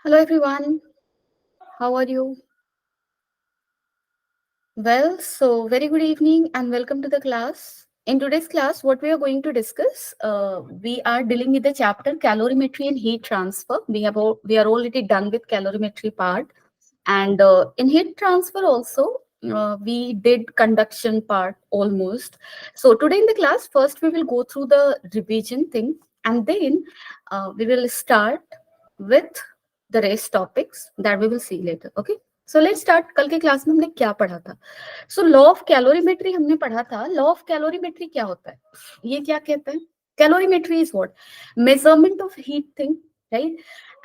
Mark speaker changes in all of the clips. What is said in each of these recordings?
Speaker 1: Hello everyone, how are you? Well, so very good evening and welcome to the class. In today's class, what we are going to discuss, we are dealing with the chapter calorimetry and heat transfer. We are already done with calorimetry part, and in heat transfer also we did conduction part almost. So today in the class, first we will go through the revision thing, and then we will start with the rest topics that we will see later. Okay. So let's start. कल के class में हमने क्या पढ़ा था? So law of calorimetry हमने पढ़ा था. लॉ ऑफ कैलोरीमेट्री क्या होता है? ये क्या कहते हैं? Calorimetry is what? Measurement of heat thing, right?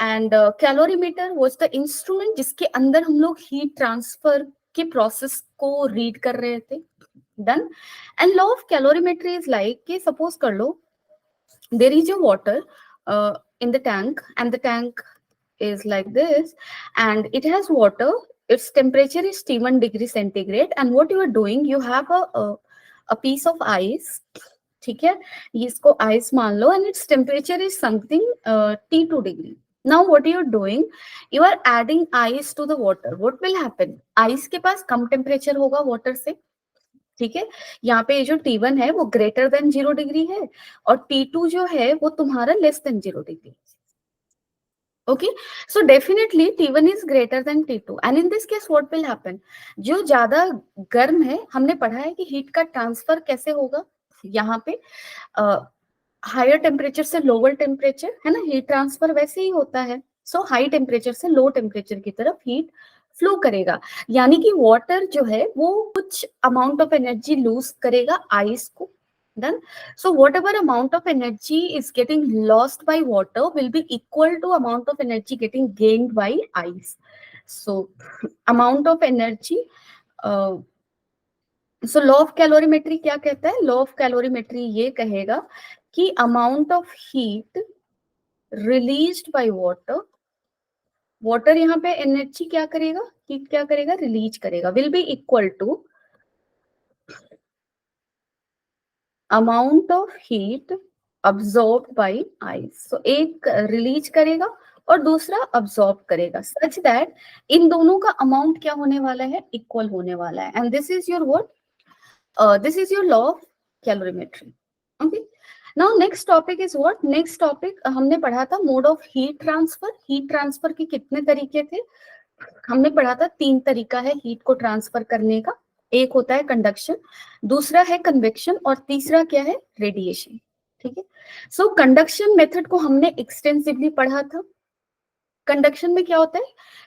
Speaker 1: And calorimeter was the instrument जिसके अंदर हम लोग हीट ट्रांसफर के प्रोसेस को रीड कर रहे थे. Done. And law of calorimetry is like कि सपोज कर लो there is a water in the tank, and the tank is like this, and it has water. Its temperature is T1 degree centigrade, and what you are doing, you have a piece of ice. ठीक है, इसको ice मान लो, and its temperature is something T2 degree. Now what you are doing, you are adding ice to the water. What will happen? ice के पास कम temperature होगा water से. ठीक है, यहाँ पे जो T1 है वो ग्रेटर देन 0 डिग्री है, और T2 जो है वो तुम्हारा less than 0 degree. Okay, so definitely T1 is greater than T2, and in this case what will happen, जो ज्यादा गर्म है, हमने पढ़ा है कि हीट का ट्रांसफर कैसे होगा. यहाँ पे हायर टेम्परेचर से लोअर टेम्परेचर है ना, हीट ट्रांसफर वैसे ही होता है. सो हाई टेम्परेचर से लो टेम्परेचर की तरफ हीट फ्लो करेगा, यानी कि वाटर जो है वो कुछ अमाउंट ऑफ एनर्जी लूज करेगा आइस को. Done. So whatever amount of energy is getting lost by water will be equal to amount of energy getting gained by ice. So amount of energy. So law of calorimetry क्या कहता है? Law of calorimetry ये कहेगा कि amount of heat released by water. Water यहाँ पे energy क्या करेगा, हीट क्या करेगा, रिलीज करेगा, will be equal to amount of heat absorbed by ice. So एक रिलीज करेगा और दूसरा अब्सॉर्ब करेगा, सच दैट इन दोनों का अमाउंट क्या होने वाला है, इक्वल होने वाला है. And this is your what, this is your law of calorimetry. Okay, now next topic is what, next topic हमने पढ़ा था mode of heat transfer. Heat transfer के कितने तरीके थे? हमने पढ़ा था 3 तरीका है हीट को ट्रांसफर करने का. एक होता है कंडक्शन, दूसरा है कन्वेक्शन, और तीसरा क्या है, रेडिएशन. ठीक है, सो कंडक्शन मेथड को हमने एक्सटेंसिवली पढ़ा था. कंडक्शन में क्या होता है,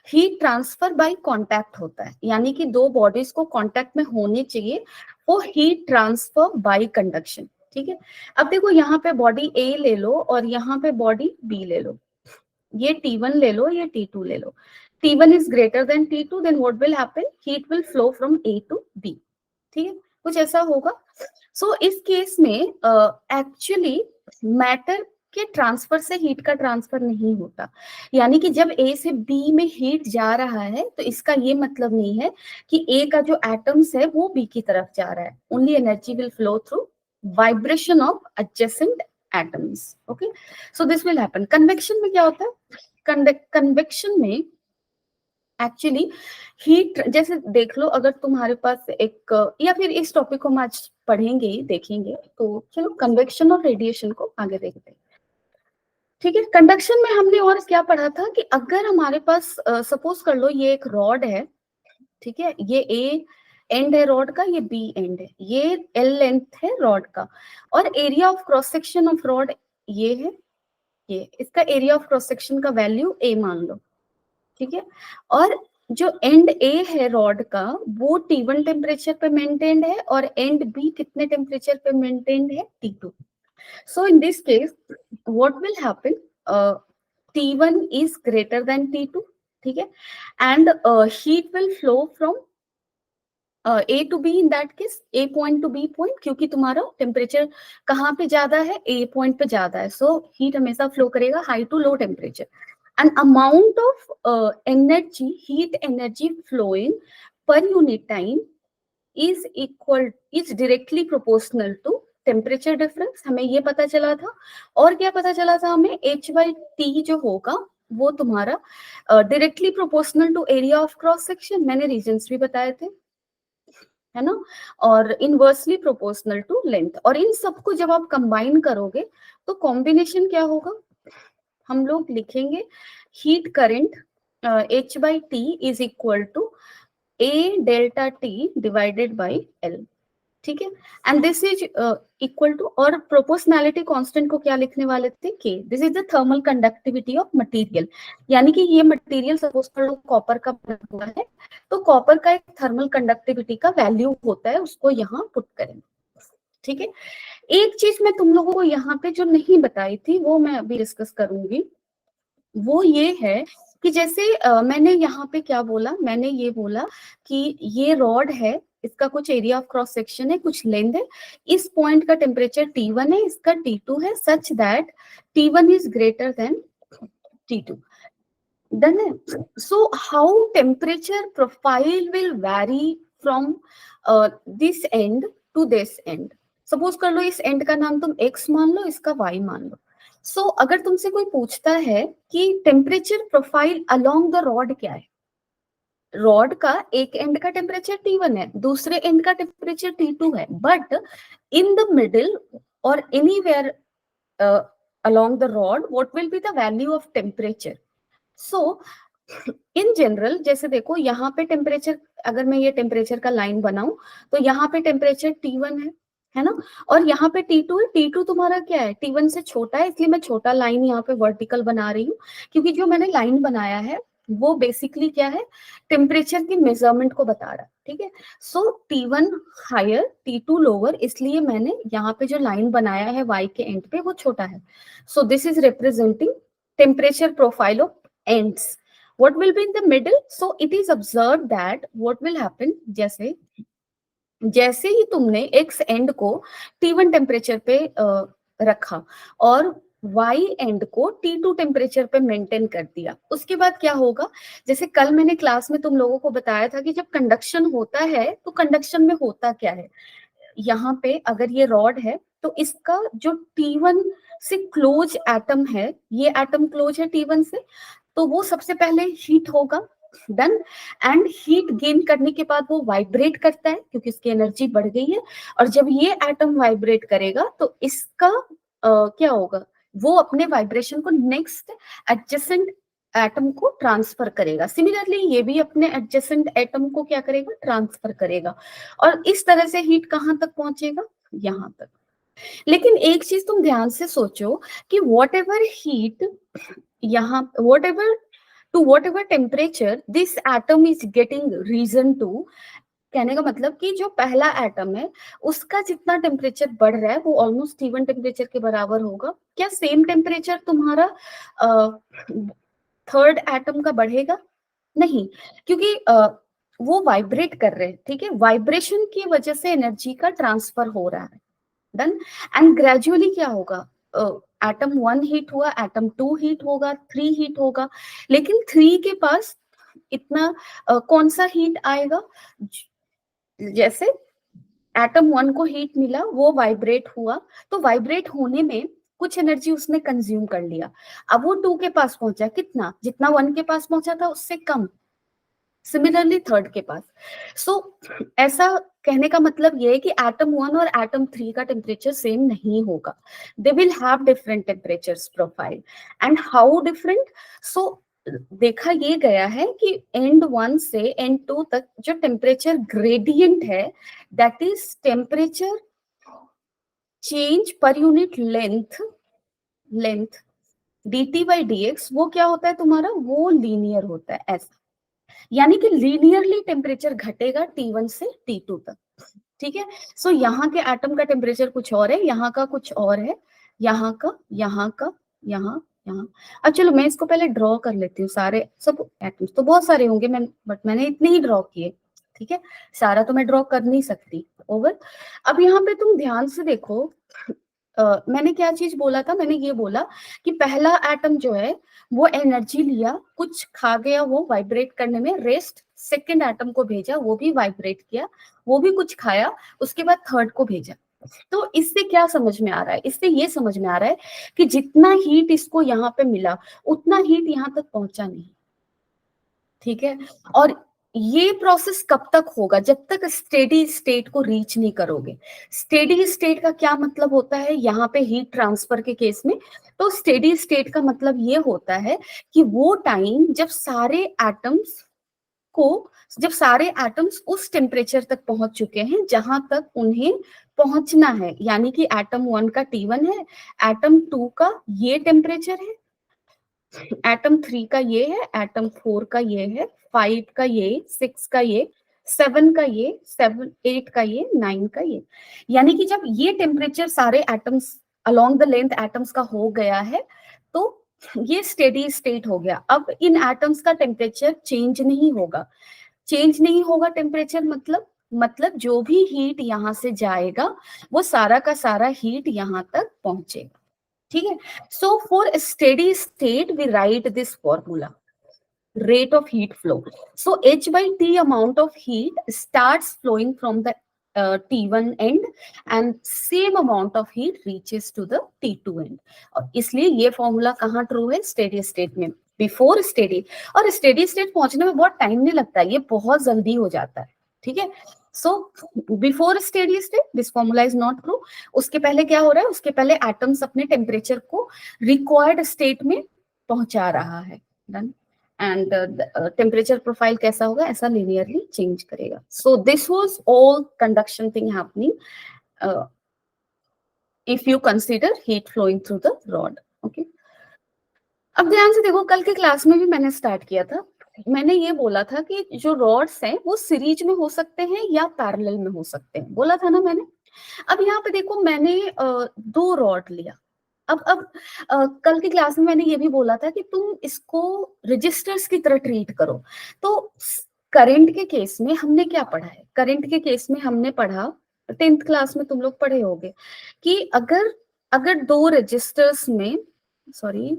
Speaker 1: हीट ट्रांसफर बाय कांटेक्ट होता है, यानी कि दो बॉडीज को कांटेक्ट में होने चाहिए, वो हीट ट्रांसफर बाय कंडक्शन. ठीक है, अब देखो यहाँ पे बॉडी ए ले लो और यहाँ पे बॉडी बी ले लो, ये T1 ले लो, ये T2 ले लो. T1 is greater than T2, then what will happen? Heat will flow from A to B. ठीक है, कुछ ऐसा होगा. सो इस केस में एक्चुअली मैटर के ट्रांसफर से हीट का ट्रांसफर नहीं होता, यानी कि जब A से B में हीट जा रहा है तो इसका ये मतलब नहीं है कि A का जो एटम्स है वो B की तरफ जा रहा है. Only energy will flow through vibration of adjacent atoms. Okay, so this will happen. Convection में क्या होता है? कन्वेक्शन में एक्चुअली हीट, जैसे देख लो, अगर तुम्हारे पास एक, या फिर इस टॉपिक को हम आज पढ़ेंगे देखेंगे, तो चलो कन्वेक्शन और रेडिएशन को आगे देखते हैं. ठीक है, कंडक्शन में हमने और क्या पढ़ा था कि अगर हमारे पास सपोज कर लो ये एक रॉड है. ठीक है, ये ए एंड है रॉड का, ये बी एंड है, ये एल लेंथ है रॉड का, और area of cross section of rod ये है, ये इसका एरिया ऑफ क्रॉस सेक्शन का वैल्यू ए मान लो. ठीक है, और जो एंड ए है रॉड का वो T1 टेम्परेचर पे मेंटेन्ड है, और एंड बी कितने टेम्परेचर पे मेंटेन्ड है, T2. So in this case what will happen, T1 is greater than T2. ठीक है, and heat will flow from A to B in that case, A point to B point, क्योंकि तुम्हारा temperature कहाँ पे ज्यादा है, A point पे ज्यादा है. सो हीट हमेशा फ्लो करेगा high to low temperature, and amount of energy, heat energy flowing per unit time is equal, is directly proportional to temperature difference. हमें ये पता चला था, और क्या पता चला था हमें, H by T जो होगा वो तुम्हारा directly proportional to area of cross section, मैंने रीजंस भी बताए थे, है ना, और इनवर्सली प्रोपोर्शनल टू लेंथ। और इन सबको जब आप कंबाइन करोगे तो कॉम्बिनेशन क्या होगा, हम लोग लिखेंगे heat current H by T is equal to A delta T divided by L, ठीक है। And this is equal to, और प्रोपोर्शनैलिटी कांस्टेंट को क्या लिखने वाले थे, K। This is the thermal conductivity of material, यानी कि ये मटेरियल सपोज कर लो कॉपर का बना हुआ है, तो कॉपर का एक थर्मल कंडक्टिविटी का वैल्यू होता है, उसको यहाँ पुट करेंगे, ठीक है। एक चीज मैं तुम लोगों को यहाँ पे जो नहीं बताई थी वो मैं अभी डिस्कस करूंगी, वो ये है कि जैसे मैंने यहाँ पे क्या बोला, मैंने ये बोला कि ये रॉड है, इसका कुछ एरिया ऑफ क्रॉस सेक्शन है, कुछ लेंथ है, इस पॉइंट का टेम्परेचर T1 है, इसका T2 है, such that T1 is greater than T2। Done है। So how temperature profile will vary from this end to this end. Suppose कर लो इस एंड का नाम तुम x मान लो, इसका y मान लो। सो अगर तुमसे कोई पूछता है कि temperature profile along the rod क्या है, रॉड का एक एंड का टेम्परेचर T1 है, दूसरे एंड का टेम्परेचर T2 है, बट इन द मिडिल और anywhere along the rod what will be the value of temperature. So in general जैसे देखो यहाँ पे टेम्परेचर, अगर मैं ये टेम्परेचर का लाइन बनाऊं तो यहाँ पे टेम्परेचर T1 है ना, और यहाँ पे T2 है। T2 तुम्हारा क्या है, T1 से छोटा है, इसलिए मैं छोटा लाइन यहाँ पे वर्टिकल बना रही हूँ, क्योंकि जो मैंने लाइन बनाया है वो बेसिकली क्या है, टेम्परेचर की मेजरमेंट को बता रहा है, ठीक है। सो T1 हायर T2 लोअर, इसलिए मैंने यहाँ पे जो लाइन बनाया है y के एंड पे वो छोटा है। So this is representing temperature profile of ends. What will be in the middle? So it is observed that what will happen, जैसे जैसे ही तुमने x एंड को T1 टेम्परेचर पे रखा और y एंड को T2 टेम्परेचर पे मेंटेन कर दिया, उसके बाद क्या होगा, जैसे कल मैंने क्लास में तुम लोगों को बताया था कि जब कंडक्शन होता है तो कंडक्शन में होता क्या है, यहाँ पे अगर ये रॉड है तो इसका जो T1 से क्लोज एटम है, ये एटम क्लोज है T1 से, तो वो सबसे पहले हीट होगा, डन। एंड हीट गेन करने के बाद वो वाइब्रेट करता है क्योंकि इसकी एनर्जी बढ़ गई है, और जब ये एटम वाइब्रेट करेगा तो इसका क्या होगा, वो अपने वाइब्रेशन को नेक्स्ट एडजेसेंट एटम को ट्रांसफर करेगा। सिमिलरली ये भी अपने एडजेसेंट एटम को क्या करेगा, ट्रांसफर करेगा, और इस तरह से हीट कहाँ तक पहुंचेगा, यहाँ तक। लेकिन एक चीज तुम ध्यान से सोचो कि वॉट एवर हीट यहाँ, whatever temperature this atom is getting reason to, कहने का मतलब कि जो पहला एटम है उसका जितना टेम्परेचर बढ़ रहा है वो ऑलमोस्ट T1 टेम्परेचर के बराबर होगा। क्या सेम टेम्परेचर तुम्हारा थर्ड एटम का बढ़ेगा? नहीं, क्योंकि वो वाइब्रेट कर रहे हैं, ठीक है, वाइब्रेशन की वजह से एनर्जी का ट्रांसफर हो रहा है, डन। एंड ग्रेजुअली क्या होगा, एटम 1 हीट हुआ, एटम 2 हीट होगा, 3 हीट होगा, लेकिन 3 के पास इतना कौन सा हीट आएगा, जैसे एटम 1 को हीट मिला, वो वाइब्रेट हुआ, तो वाइब्रेट होने में कुछ एनर्जी उसने कंज्यूम कर लिया, अब वो 2 के पास पहुंचा, कितना, जितना 1 के पास पहुंचा था उससे कम, सिमिलरली थर्ड के पास। सो ऐसा कहने का मतलब ये है कि एटम 1 और एटम 3 का टेम्परेचर सेम नहीं होगा, they will have different temperatures profile. And how different, so देखा ये गया है कि एंड 1 से एंड 2 तक जो टेम्परेचर ग्रेडियंट है, that is temperature change per unit length dt by dx, वो क्या होता है तुम्हारा, वो लीनियर होता है, ऐसा, यानी कि लीनियरली टेम्परेचर घटेगा T1 से T2 तक, ठीक है। सो यहाँ के एटम का टेम्परेचर कुछ और है, यहाँ का कुछ और है, यहाँ का, यहाँ का, यहाँ, यहाँ। अब चलो मैं इसको पहले ड्रॉ कर लेती हूँ, सारे सब एटम्स तो बहुत सारे होंगे, बट मैंने इतने ही ड्रॉ किए, ठीक है, सारा तो मैं ड्रॉ कर नहीं सकती, ओवर। अब यहाँ पे तुम ध्यान से देखो, मैंने क्या चीज बोला था, मैंने ये बोला कि पहला एटम जो है वो एनर्जी लिया, कुछ खा गया, वो वाइब्रेट करने में, रेस्ट सेकंड एटम को भेजा, वो भी वाइब्रेट किया, वो भी कुछ खाया, उसके बाद थर्ड को भेजा, तो इससे क्या समझ में आ रहा है, इससे ये समझ में आ रहा है कि जितना हीट इसको यहाँ पे मिला उतना हीट यहाँ तक पहुंचा नहीं, ठीक है। और ये प्रोसेस कब तक होगा, जब तक स्टेडी स्टेट को रीच नहीं करोगे। स्टेडी स्टेट का क्या मतलब होता है यहाँ पे हीट ट्रांसफर के केस में, तो स्टेडी स्टेट का मतलब ये होता है कि वो टाइम जब सारे एटम्स उस टेम्परेचर तक पहुंच चुके हैं जहां तक उन्हें पहुंचना है, यानी कि एटम 1 का T1 है, एटम 2 का ये टेम्परेचर है, एटम 3 का ये है, एटम 4 का ये है, 5 का ये, 6 का ये, 7 का ये, 8 का ये, 9 का ये। यानी कि जब ये टेम्परेचर सारे atoms along the length atoms का हो गया है तो ये स्टेडी स्टेट हो गया। अब इन एटम्स का टेम्परेचर चेंज नहीं होगा। चेंज नहीं होगा टेम्परेचर मतलब जो भी हीट यहाँ से जाएगा वो सारा का सारा हीट यहाँ तक पहुंचेगा, ठीक है। So for steady state we write this formula, rate of heat flow. So H by T amount of heat starts flowing from the T1 end and same amount of heat reaches to the T2 end. और इसलिए ये formula कहाँ true है, steady state में, before steady. और steady state पहुंचने में बहुत टाइम नहीं लगता, ये बहुत जल्दी हो जाता है, ठीक है। So before steady state this formula is not true. उसके पहले क्या हो रहा है, उसके पहले एटम्स अपने टेम्परेचर को रिक्वायर्ड स्टेट में पहुंचा रहा है, डन। एंड टेम्परेचर प्रोफाइल कैसा होगा, ऐसा लिनियरली चेंज करेगा। So this was all conduction thing happening if you consider heat flowing through the rod, okay. अब ध्यान से देखो, कल के क्लास में भी मैंने स्टार्ट किया था, मैंने ये बोला था कि जो रॉड्स हैं वो सीरीज में हो सकते हैं या पैरेलल में हो सकते हैं, बोला था ना मैंने। अब यहाँ पे देखो, मैंने दो रॉड लिया। अब कल की क्लास में मैंने ये भी बोला था कि तुम इसको रजिस्टर्स की तरह ट्रीट करो। तो करंट के केस में हमने क्या पढ़ा है, करंट के केस में हमने पढ़ा, 10th क्लास में तुम लोग पढ़े होगे कि अगर अगर दो रजिस्टर्स में, sorry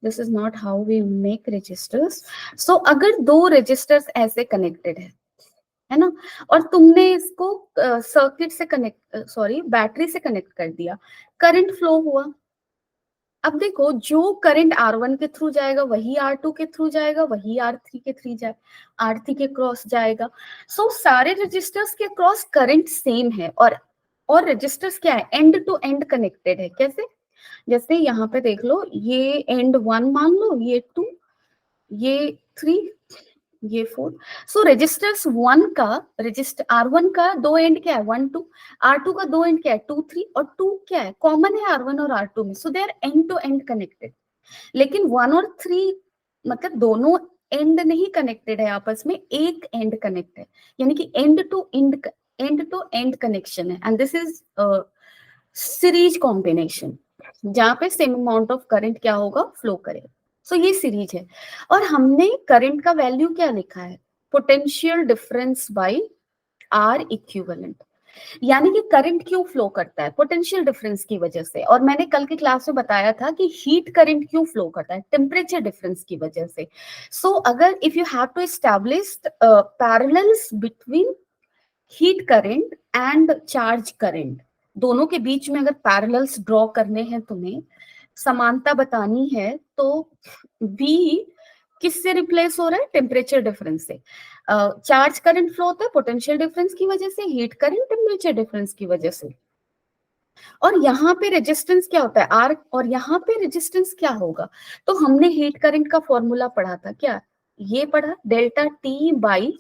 Speaker 1: this is not how we make registers. So अगर दो रजिस्टर्स ऐसे कनेक्टेड है ना, और तुमने इसको सर्किट से कनेक्ट सॉरी बैटरी से कनेक्ट कर दिया, करंट फ्लो हुआ। अब देखो, जो करंट R1 के थ्रू जाएगा वही R2 के थ्रू जाएगा, वही R3 के थ्रू जाए, R3 के क्रॉस जाएगा। सो सारे रजिस्टर्स के क्रॉस करंट सेम है, और रजिस्टर्स क्या है, एंड टू एंड कनेक्टेड है। कैसे, जैसे यहाँ पे देख लो, ये एंड 1 मान लो, ये 2, ये 3, ये 4। सो रजिस्टर R1 का दो एंड क्या है, 1 2, R2 का दो एंड क्या है, 2 3, और 2 क्या है, कॉमन है R1 और R2 में। So they are end to end connected. लेकिन 1 और 3 मतलब दोनों एंड नहीं कनेक्टेड है आपस में, एक एंड कनेक्ट है, यानी कि एंड टू एंड कनेक्शन है। And this is series combination, जहां पे सेम अमाउंट ऑफ करंट क्या होगा, फ्लो करेगा। सो ये सीरीज है। और हमने करंट का वैल्यू क्या लिखा है, potential difference by R equivalent. यानी कि करंट क्यों फ्लो करता है, पोटेंशियल डिफरेंस की वजह से। और मैंने कल की क्लास में बताया था कि हीट करंट क्यों फ्लो करता है, टेम्परेचर डिफरेंस की वजह से। सो अगर if you have to establish parallels between heat current and charge current, दोनों के बीच में अगर पैरेलल्स ड्रॉ करने हैं, तुम्हें समानता बतानी है, तो V किससे रिप्लेस हो रहा है, टेम्परेचर डिफरेंस से। चार्ज करंट फ्लो होता है पोटेंशियल डिफरेंस की वजह से, हीट करंट टेम्परेचर डिफरेंस की वजह से। और यहाँ पे रेजिस्टेंस क्या होता है, आर, और यहाँ पे रेजिस्टेंस क्या होगा। तो हमने हीट करंट का फॉर्मूला पढ़ा था, क्या ये पढ़ा, डेल्टा टी बाई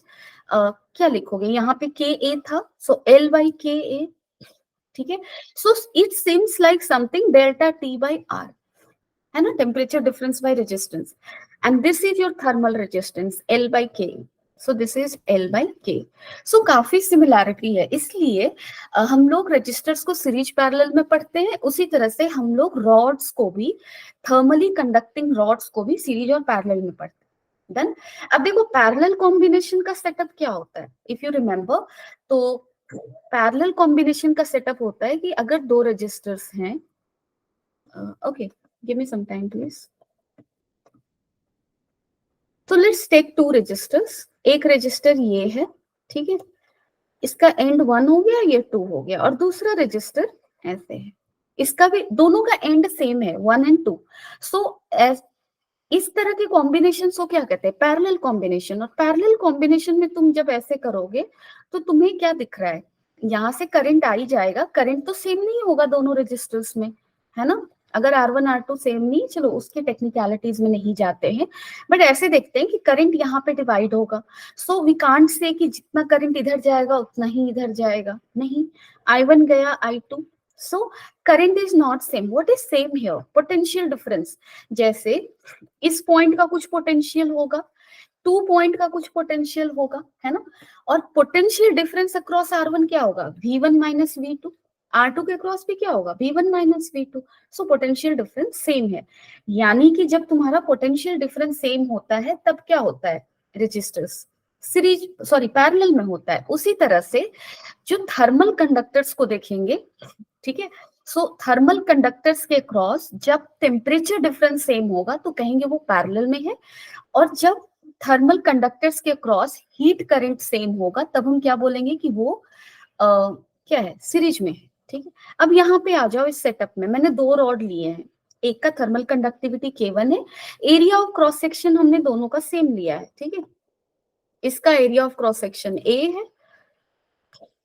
Speaker 1: क्या लिखोगे, यहाँ पे के ए था, सो एल बाई के ए, ठीक है। So it seems like something delta T by R, है ना, temperature difference by resistance. And this is your thermal resistance L by K। So this is L by K। So काफी similarity है, इसलिए हम लोग registers को series parallel में पढ़ते हैं, उसी तरह से हम लोग रॉड्स को भी, थर्मली कंडक्टिंग रॉड्स को भी सीरीज और पैरेलल में पढ़ते हैं। डन। अब देखो, पैरेलल कॉम्बिनेशन का सेटअप क्या होता है, इफ यू रिमेम्बर, तो पैरेलल कॉम्बिनेशन का सेटअप होता है कि अगर दो रजिस्टर्स हैं, okay give me some time please. तो लेट्स टेक टू रजिस्टर्स, एक रजिस्टर ये है, ठीक है, इसका एंड 1 हो गया, ये 2 हो गया, और दूसरा रजिस्टर ऐसे है, इसका भी दोनों का एंड सेम है 1 एंड 2। सो इस तरह के कॉम्बिनेशन को क्या कहते हैं, पैरेलल कॉम्बिनेशन। और पैरेलल कॉम्बिनेशन में तुम जब ऐसे करोगे तो तुम्हें क्या दिख रहा है, यहाँ से करंट आ ही जाएगा, करंट तो सेम नहीं होगा दोनों रजिस्टर्स में, है ना। अगर R1 R2 सेम नहीं, चलो उसके टेक्निकलिटीज में नहीं जाते हैं, बट ऐसे देखते हैं कि करंट यहाँ पे डिवाइड होगा। सो वी कांट से कि जितना करंट इधर जाएगा उतना ही इधर जाएगा, नहीं, I1 गया I2, so current is not same. What is same here, potential difference. जैसे इस पॉइंट का कुछ पोटेंशियल होगा, 2 पॉइंट का कुछ पोटेंशियल होगा, है ना। और पोटेंशियल डिफरेंस अक्रॉस R1 क्या होगा, V1 माइनस V2, R2 के क्रॉस भी क्या होगा, V1 minus V2। So potential difference same है। यानी कि जब तुम्हारा पोटेंशियल डिफरेंस सेम होता है तब क्या होता है, रजिस्टर्स सीरीज सॉरी पैरेलल में होता है। उसी तरह से जो थर्मल कंडक्टर्स को देखेंगे, ठीक है, सो थर्मल कंडक्टर्स के क्रॉस जब टेम्परेचर डिफरेंस सेम होगा तो कहेंगे वो पैरेलल में है, और जब थर्मल कंडक्टर्स के क्रॉस हीट करंट सेम होगा तब हम क्या बोलेंगे कि वो क्या है, सीरीज में है, ठीक है। अब यहाँ पे आ जाओ, इस सेटअप में मैंने 2 रॉड लिए हैं, एक का थर्मल कंडक्टिविटी K1 है, एरिया ऑफ क्रॉस सेक्शन हमने दोनों का सेम लिया है, ठीक है। इसका area of cross section A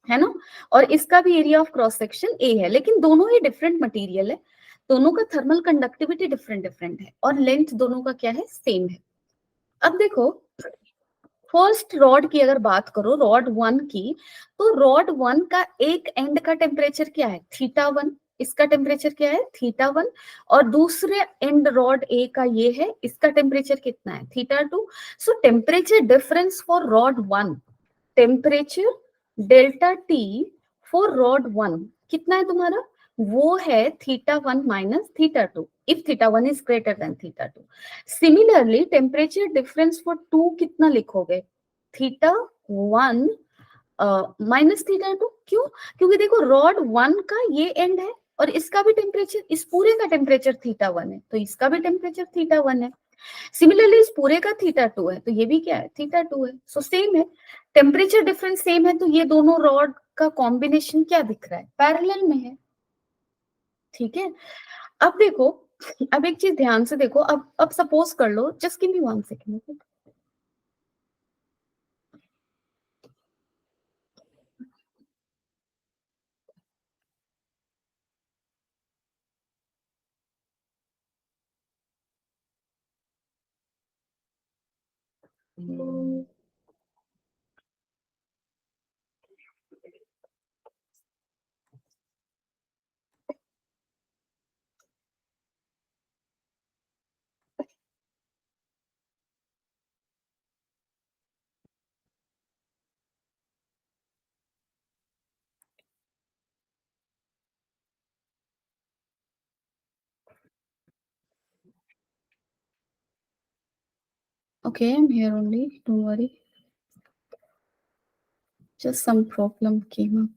Speaker 1: है ना, और इसका भी area of cross section A है, लेकिन दोनों ही डिफरेंट मटेरियल है, दोनों का थर्मल कंडक्टिविटी डिफरेंट डिफरेंट है, और लेंथ दोनों का क्या है, सेम है। अब देखो, फर्स्ट रॉड की अगर बात करो, रॉड 1 की, तो रॉड 1 का एक एंड का टेम्परेचर क्या है, θ1, इसका टेम्परेचर क्या है, θ1, और दूसरे एंड रॉड ए का ये है, इसका टेम्परेचर कितना है, θ2। So temperature difference for rod 1, temperature delta T for rod 1 कितना है तुम्हारा, वो है θ1 minus θ2 if θ1 is greater than θ2। Similarly temperature difference for 2 कितना लिखोगे, θ1 माइनस θ2। क्यों, क्योंकि देखो रॉड 1 का ये एंड है और इसका भी टेम्परेचर, इस पूरे का टेम्परेचर θ1 है तो इसका भी टेम्परेचर θ1 है। सिमिलरली इस पूरे का θ2 है तो ये भी क्या है, θ2 है। सो सेम है, टेम्परेचर डिफरेंस सेम है, तो ये दोनों रॉड का कॉम्बिनेशन क्या दिख रहा है, पैरेलल में है, ठीक है। अब देखो, अब एक चीज ध्यान से देखो, अब सपोज कर लो, just give me 1 second. Okay, I'm here only. Don't worry. Just some problem came up.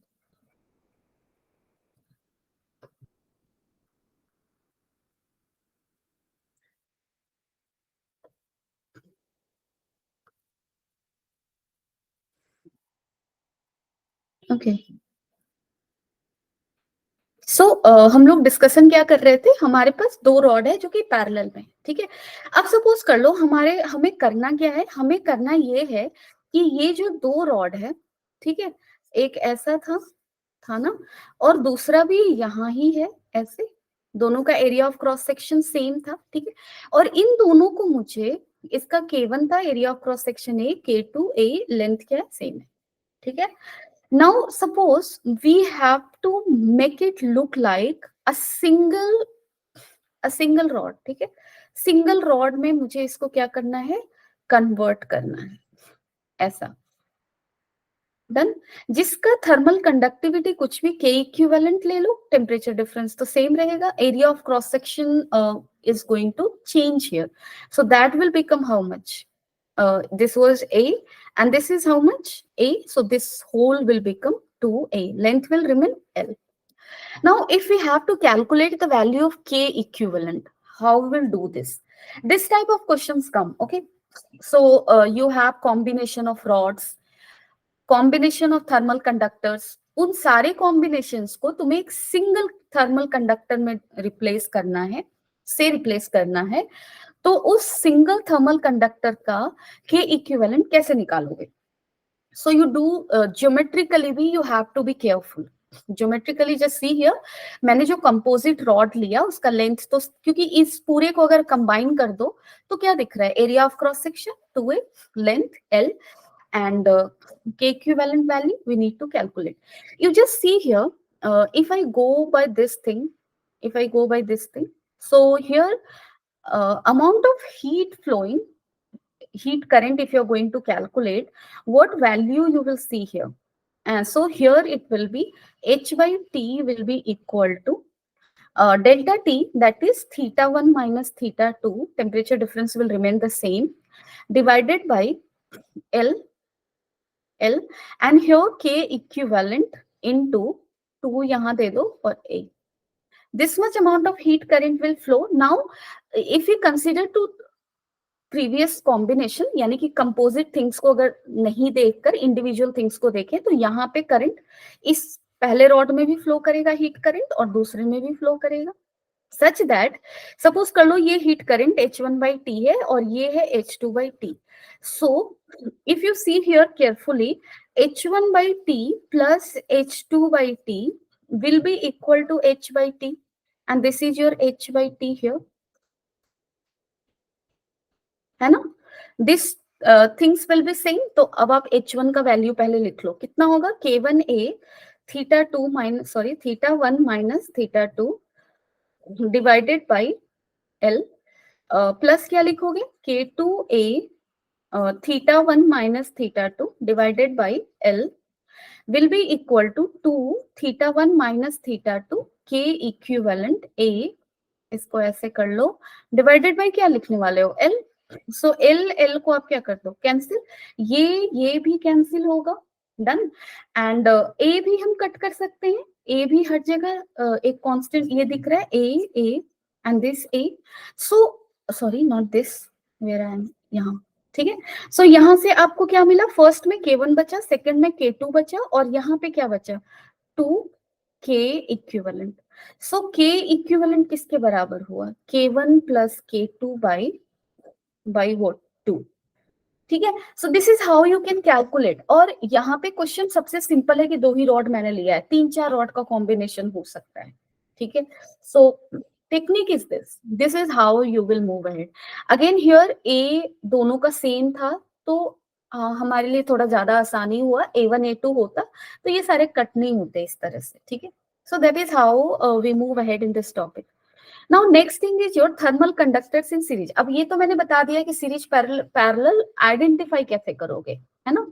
Speaker 1: Okay. सो हम लोग डिस्कशन क्या कर रहे थे, हमारे पास 2 रॉड है जो कि पैरेलल में, ठीक है। अब सपोज कर लो हमें करना क्या है, हमें करना ये है कि ये जो 2 रॉड है, ठीक है, एक ऐसा था ना, और दूसरा भी यहाँ ही है ऐसे, दोनों का area of cross section same था, ठीक है। और इन दोनों को मुझे, इसका K1 था area of cross section A, K2 A, length क्या है, सेम है, ठीक है। Now suppose we have to make it look like a single rod, ठीक है। सिंगल रॉड में मुझे इसको क्या करना है, कन्वर्ट करना है, ऐसा, डन। जिसका थर्मल कंडक्टिविटी कुछ भी K इक्विवेलेंट ले लो, टेम्परेचर डिफरेंस तो सेम रहेगा, area of cross section is going to change here, so that will become how much, this was A and this is how much A, so this whole will become 2A, length will remain L. Now if we have to calculate the value of K equivalent, how we'll do this, this type of questions come, okay. So you have combination of rods, combination of thermal conductors, उन सारे combinations को तुम्हें एक single thermal conductor में replace करना है, तो उस सिंगल थर्मल कंडक्टर का के इक्विवेलेंट कैसे निकालोगे? So you do geometrically भी you have to be careful. Geometrically just see here, मैंने जो कंपोजिट रॉड लिया उसका लेंथ, तो क्योंकि इस पूरे को अगर कंबाइन कर दो तो क्या दिख रहा है, area of cross section 2a, length l, and k equivalent value we need to calculate. You just see here, if I go by this thing, so here amount of heat flowing, heat current, if you're going to calculate, what value you will see here. And so here it will be h by t will be equal to delta t, that is theta 1 minus theta 2, temperature difference will remain the same, divided by l, and here k equivalent into 2 यहाँ दे दो और a. This much amount of heat current will flow. Now if we consider to previous combination, यानी कि composite things को अगर नहीं देखकर individual things को देखें, तो यहाँ पे करंट इस पहले रॉड में भी फ्लो करेगा हीट करंट, और दूसरे में भी फ्लो करेगा, सच दैट सपोज कर लो ये heat current h1 by t है और ये है h2 by t. So if you see here carefully, h1 by t plus h2 by t will be equal to h by t, and this is your h by t here, है ना? This things will be same. तो अब आप h1 का value पहले लिख लो, कितना होगा, k1a theta 2 minus sorry theta 1 minus theta 2 divided by l, plus क्या लिखोगे, k2a theta 1 minus theta 2 divided by l will be equal to 2 theta 1 minus theta 2 k equivalent a, इसको ऐसे कर लो, डिवाइडेड बाय क्या लिखने वाले हो, l. सो l को आप क्या कर दो, कैंसिल, ये भी कैंसिल होगा, डन. एंड a भी हम कट कर सकते हैं, a भी हर जगह एक कांस्टेंट ये दिख रहा है, a and this a. So sorry not this, where I am, यहाँ, ठीक है. सो यहाँ से आपको क्या मिला, फर्स्ट में k1 बचा, सेकंड में k2 बचा, और यहाँ पे क्या बचा, 2k इक्विवेलेंट. सो k इक्विवेलेंट किसके बराबर हुआ, k1 plus k2 by what 2, ठीक है. So this is how you can calculate. और यहाँ पे क्वेश्चन सबसे सिंपल है कि 2 ही रॉड मैंने लिया है, 3-4 रॉड का कॉम्बिनेशन हो सकता है, ठीक है. So technique is this is how you will move ahead. Again here a दोनों का सेम था, तो हमारे लिए थोड़ा ज्यादा आसानी हुआ, a1 a2 होता तो ये सारे कट नहीं होते इस तरह से, ठीक है. So that is how we move ahead in this topic. Now next thing is your thermal conductors in series. अब ये तो मैंने बता दिया कि सीरीज पैरेलल आइडेंटिफाई कैसे करोगे, है ना.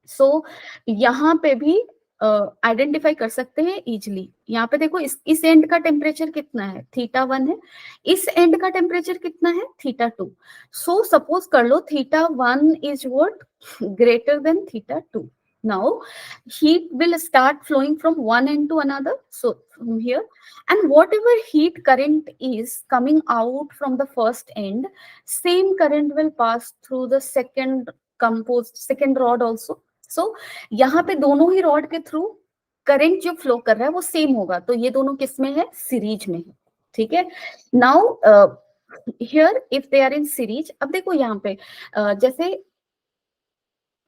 Speaker 1: सो यहाँ पे भी आइडेंटिफाई कर सकते हैं इजिली. यहाँ पे देखो इस एंड का टेम्परेचर कितना है, थीटा 1 है, इस एंड का टेम्परेचर कितना है, थीटा 2. सो सपोज कर लो theta 1 is what, greater than theta 2. Now heat will start flowing from one end to another, so from here, and whatever heat current is coming out from the first end, same current will pass through the second rod also. So यहाँ पे दोनों ही rod के through current जो flow कर रहा है वो same होगा, तो ये दोनों किस में है, सीरीज में है, ठीक है. Now here if they are in series, अब देखो यहाँ पे जैसे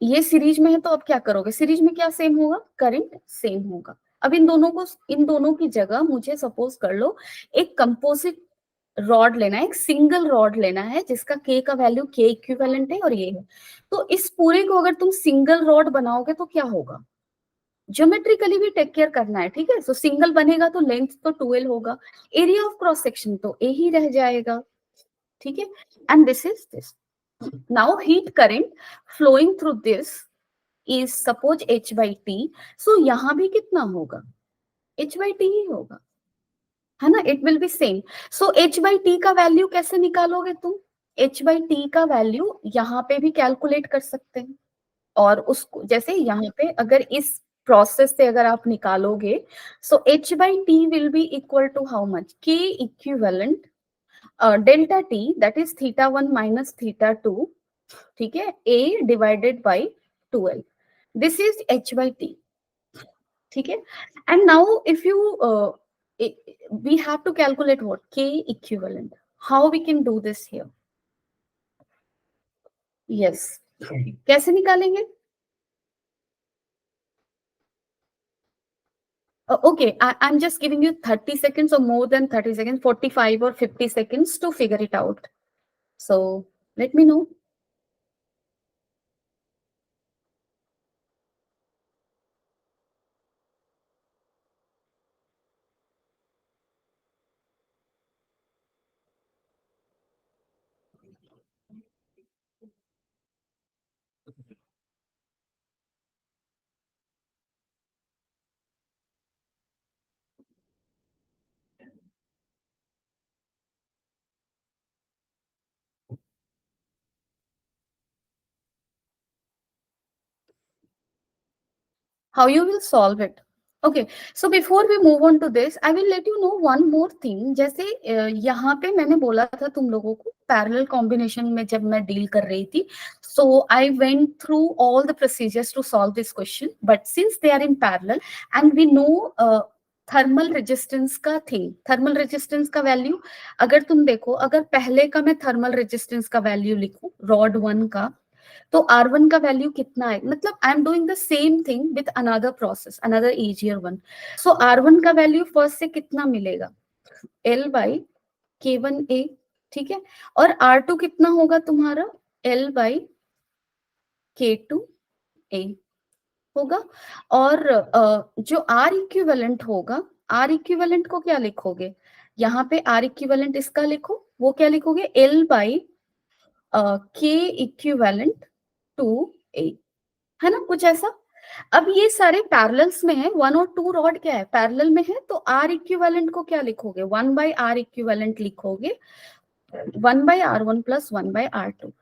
Speaker 1: ये सीरीज में है, तो अब क्या करोगे, सीरीज में क्या सेम होगा, करंट सेम होगा. अब इन दोनों की जगह मुझे सपोज कर लो एक कंपोजिट रॉड लेना है, एक सिंगल रॉड लेना है जिसका k का वैल्यू k इक्विवेलेंट है और ये है. तो इस पूरे को अगर तुम सिंगल रॉड बनाओगे तो क्या होगा, ज्योमेट्रिकली भी टेक केयर करना है, ठीक है. सो सिंगल बनेगा तो लेंथ तो 2l होगा, एरिया ऑफ क्रॉस सेक्शन तो a ही रह जाएगा, ठीक है. And this is this. Now heat current flowing through this is suppose h by t. So यहाँ भी कितना होगा, h by t ही होगा, है ना. It will be same. So h by t का वैल्यू कैसे निकालोगे तुम, h by t का वैल्यू यहाँ पे भी कैलकुलेट कर सकते हैं, और उसको जैसे यहाँ पे अगर इस प्रोसेस से अगर आप निकालोगे, so h by t will be equal to how much, k equivalent delta T, that is theta 1 minus theta 2, ठीक है, a divided by 2l. This is h by t. ठीक है. And now if you we have to calculate what k equivalent. How we can do this here? Yes. कैसे निकालेंगे? Okay, I'm just giving you 30 seconds or more than 30 seconds, 45 or 50 seconds to figure it out. So let me know. How you will solve it. Okay, so before we move on to this, I will let you know one more thing. जैसे यहाँ पे मैंने बोला था तुम लोगों को parallel combination में जब मैं डील कर रही थी, so I went through all the procedures to solve this question, but since they are in parallel and we know thermal resistance का थिंग, थर्मल रेजिस्टेंस का वैल्यू अगर तुम देखो, अगर पहले का मैं थर्मल रेजिस्टेंस का वैल्यू लिखूं रॉड 1 का, तो R1 का वैल्यू कितना है, मतलब I am doing the same thing with another process, another easier one. So R1 का वैल्यू फर्स्ट से कितना मिलेगा, L बाई K1A. ठीक है. और R2 कितना होगा तुम्हारा, L बाई K2A होगा. और जो R इक्विवेलेंट होगा, R इक्विवेलेंट को क्या लिखोगे, यहाँ पे R इक्विवेलेंट इसका लिखो, वो क्या लिखोगे, L by K equivalent to A, है ना, कुछ ऐसा. अब ये सारे पैरेलल्स में है, 1 और 2 रॉड क्या है, पैरेलल में है, तो R इक्विवेलेंट को क्या लिखोगे, 1 बाई R इक्विवेलेंट लिखोगे, 1 by R1 plus 1 by R2.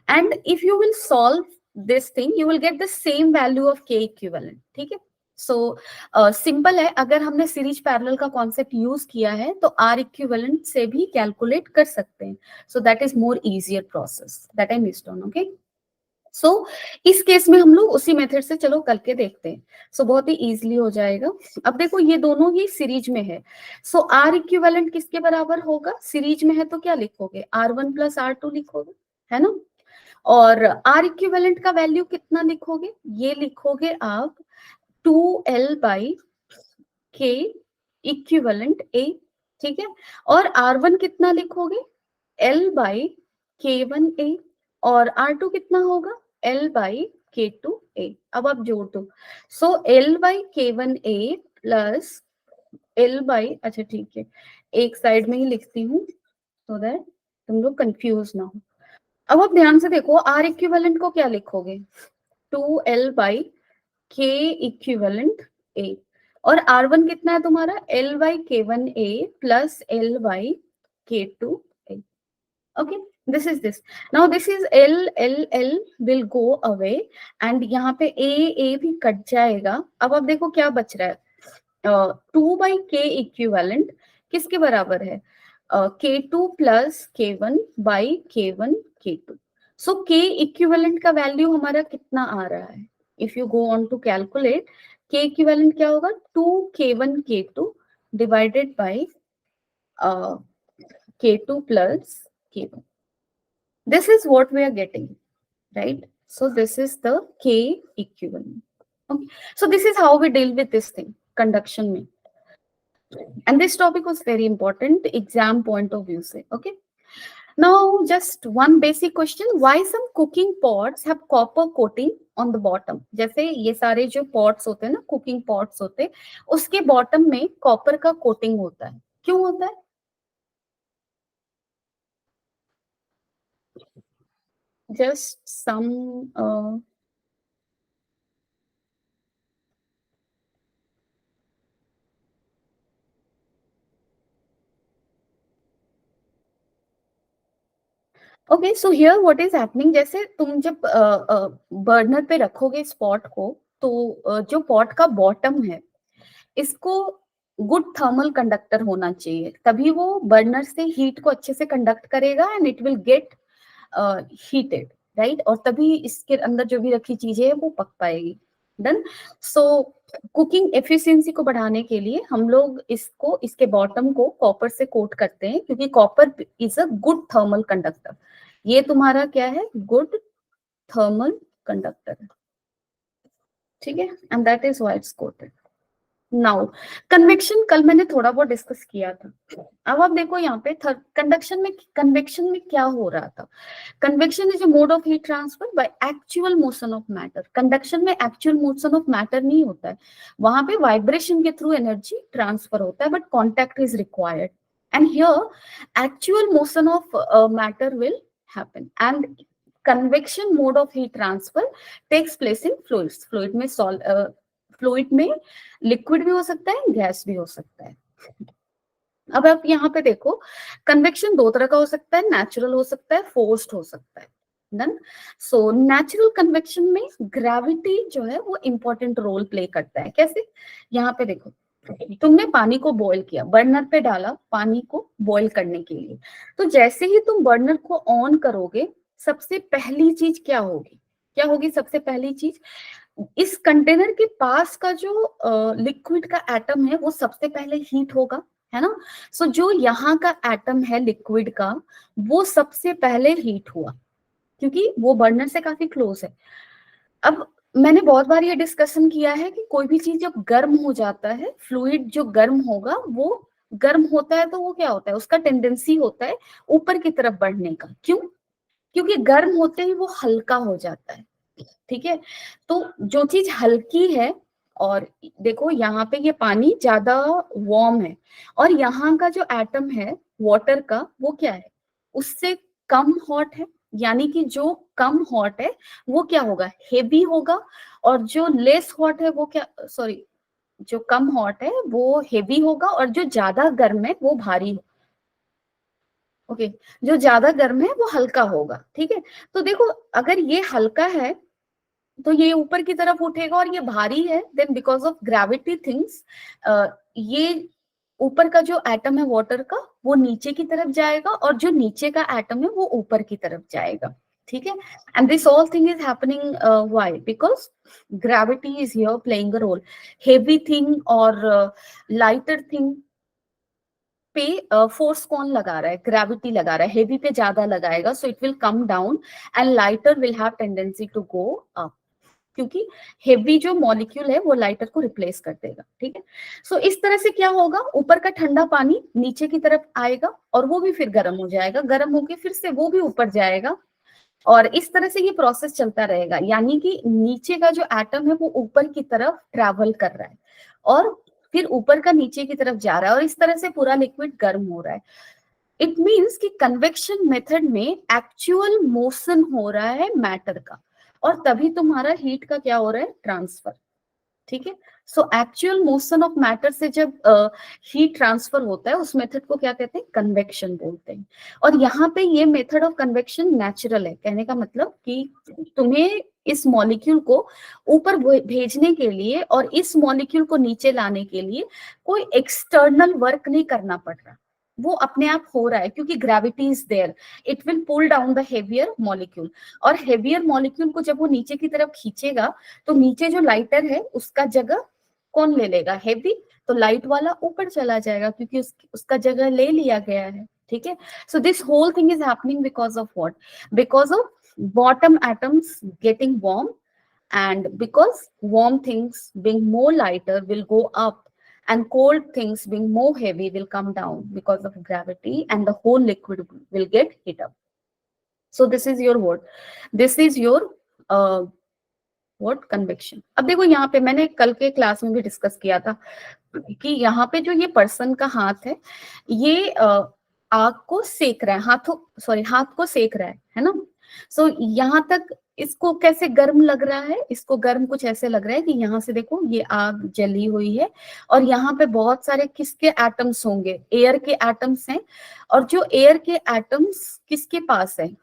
Speaker 1: And if you will solve this thing, you will get the same value of K equivalent. ठीक है. सो सिंपल है, अगर हमने सीरीज पैरेलल का कॉन्सेप्ट यूज किया है तो R इक्विवेलेंट से भी कैलकुलेट कर सकते हैं. So that is more easier process that I missed on. Okay, so इस केस में हम लोग उसी मेथड से चलो करके देखते हैं. सो बहुत ही इजीली हो जाएगा. अब देखो ये दोनों ही सीरीज में है, सो आर इक्विवेलेंट किसके बराबर होगा, सीरीज में है तो क्या लिखोगे, R1 प्लस R2 लिखोगे, है ना. और आर इक्विवेलेंट का वैल्यू कितना लिखोगे, ये लिखोगे आप 2L by K equivalent A. ठीक है. और R1 कितना लिखोगे, L बाई K1A. और R2 कितना होगा, L बाई K2A. अब आप जोड़ दो, सो L by K1A plus L by, अच्छा ठीक है, एक साइड में ही लिखती हूँ सो दैट तुम लोग कंफ्यूज ना हो. अब आप ध्यान से देखो, R इक्विवेलेंट को क्या लिखोगे, 2L by K equivalent A. और R1 कितना है तुम्हारा, L by K1A plus L by K2A. Okay, this is this. Now this is L will go away and यहाँ पे A भी कट जाएगा. अब आप देखो क्या बच रहा है, 2 बाई K इक्विवेलेंट किसके बराबर है, K2 plus K1 by K1 K2. So K equivalent का वैल्यू हमारा कितना आ रहा है, if you go on to calculate, K equivalent क्या होगा, 2K1 K2 divided by K2 plus K1. This is what we are getting, right? So this is the K equivalent. Okay. So this is how we deal with this thing, conduction में. And this topic was very important, exam point of view से. Okay. Now just one basic question, why some cooking pots have copper coating on the bottom? जैसे ये सारे जो pots होते हैं ना, cooking pots होते हैं, उसके bottom में copper का coating होता है, क्यों होता है? Just some okay. So here what is happening, जैसे तुम जब बर्नर पे रखोगे इस पॉट को, तो जो पॉट का बॉटम है इसको गुड थर्मल कंडक्टर होना चाहिए, तभी वो बर्नर से हीट को अच्छे से कंडक्ट करेगा and it will get heated, right. और तभी इसके अंदर जो भी रखी चीजें है वो पक पाएगी. डन। सो कुकिंग एफिशिएंसी को बढ़ाने के लिए हम लोग इसको, इसके बॉटम को कॉपर से कोट करते हैं, क्योंकि copper is a good thermal conductor. ये तुम्हारा क्या है, गुड थर्मल कंडक्टर है, ठीक है, and that is why it's coated. Now convection कल मैंने थोड़ा बहुत डिस्कस किया था। अब आप देखो यहाँ पे कंडक्शन में, कन्वेक्शन में क्या हो रहा था। Convection is a mode of heat transfer by actual motion of matter. Conduction में एक्चुअल मोशन ऑफ मैटर नहीं होता है, वहां पे वाइब्रेशन के थ्रू एनर्जी ट्रांसफर होता है, but contact is required, and here actual motion of matter will happen, and convection mode of heat transfer takes place in fluids. Fluid में liquid भी हो सकता है, गैस भी हो सकता है। अब आप यहाँ पे देखो, कन्वेक्शन दो तरह का हो सकता है, नेचुरल हो सकता है, फोर्स्ड हो सकता है। डन। सो नेचुरल कन्वेक्शन में ग्रेविटी जो है वो इंपॉर्टेंट रोल प्ले करता है। कैसे, यहाँ पे देखो, तुमने पानी को बॉईल किया, बर्नर पे डाला पानी को बॉईल करने के लिए, तो जैसे ही तुम बर्नर को ऑन करोगे, सबसे पहली चीज क्या होगी, क्या होगी सबसे पहली चीज, इस कंटेनर के पास का जो लिक्विड का एटम है वो सबसे पहले हीट होगा, है ना। सो जो यहाँ का एटम है लिक्विड का, वो सबसे पहले हीट हुआ, क्योंकि वो बर्नर से काफी क्लोज है। अब मैंने बहुत बार ये डिस्कशन किया है कि कोई भी चीज जब गर्म हो जाता है, फ्लूइड जो गर्म होगा, वो गर्म होता है तो वो क्या होता है, उसका टेंडेंसी होता है ऊपर की तरफ बढ़ने का। क्यों, क्योंकि गर्म होते ही वो हल्का हो जाता है, ठीक है। तो जो चीज हल्की है, और देखो यहाँ पे ये पानी ज्यादा वार्म है, और यहाँ का जो एटम है वाटर का, वो क्या है, उससे कम हॉट है, यानी कि जो कम हॉट है वो क्या होगा, हेवी होगा, और जो लेस हॉट है वो क्या, सॉरी, जो कम हॉट है वो हेवी होगा, और जो ज्यादा गर्म है वो भारी होगा। ओके, जो ज्यादा गर्म है वो हल्का होगा, ठीक है। तो देखो, अगर ये हल्का है तो ये ऊपर की तरफ उठेगा, और ये भारी है, then because of gravity things, ये ऊपर का जो एटम है वाटर का, वो नीचे की तरफ जाएगा, और जो नीचे का एटम है वो ऊपर की तरफ जाएगा, ठीक है। And this all thing is happening why, because gravity is here playing a role. Heavy thing और लाइटर थिंग पे फोर्स कौन लगा रहा है, ग्रेविटी लगा रहा है, हेवी पे ज्यादा लगाएगा, so it will come down, and lighter will have tendency to go up, क्योंकि हेवी जो मॉलिक्यूल है वो लाइटर को रिप्लेस कर देगा, ठीक है। सो इस तरह से क्या होगा, ऊपर का ठंडा पानी नीचे की तरफ आएगा, और वो भी फिर गर्म हो जाएगा, गर्म होके फिर से वो भी ऊपर जाएगा, और इस तरह से ये प्रोसेस चलता रहेगा, यानी कि नीचे का जो एटम है वो ऊपर की तरफ ट्रैवल कर रहा है, और फिर ऊपर का नीचे की तरफ जा रहा है, और इस तरह से पूरा लिक्विड गर्म हो रहा है। इट मीन्स कि कन्वेक्शन मेथड में एक्चुअल मोशन हो रहा है मैटर का, और तभी तुम्हारा हीट का क्या हो रहा है, ट्रांसफर, ठीक है। So actual motion of matter से जब हीट ट्रांसफर होता है, उस मेथड को क्या कहते हैं, कन्वेक्शन बोलते हैं। और यहाँ पे ये मेथड ऑफ कन्वेक्शन नेचुरल है, कहने का मतलब कि तुम्हें इस मॉलिक्यूल को ऊपर भेजने के लिए और इस मॉलिक्यूल को नीचे लाने के लिए कोई एक्सटर्नल वर्क नहीं करना पड़ रहा, वो अपने आप हो रहा है, क्योंकि gravity is there, it will pull down the heavier molecule, और हेवियर मॉलिक्यूल को जब वो नीचे की तरफ खींचेगा, तो नीचे जो लाइटर है उसका जगह कौन ले लेगा, हेवी, तो लाइट वाला ऊपर चला जाएगा, क्योंकि उसका जगह ले लिया गया है, ठीक है। So this whole thing is happening because of what, because of bottom atoms getting warm, and because warm things being more lighter will go up, and cold things being more heavy will come down because of gravity, and the whole liquid will get heat up. So this is your what, this is your uh, what, convection. अब देखो यहाँ पे मैंने कल के class में भी discuss किया था कि यहाँ पे जो ये पर्सन का हाथ है, ये आग को सेक रहा है, हाथ को सेक रहा है ना। सो यहाँ तक इसको कैसे गर्म लग रहा है, इसको गर्म कुछ ऐसे लग रहा है कि यहाँ से देखो ये आग जली हुई है, और यहाँ पे बहुत सारे किसके एटम्स होंगे, एयर के एटम्स हैं, और जो एयर के एटम्स किसके पास है,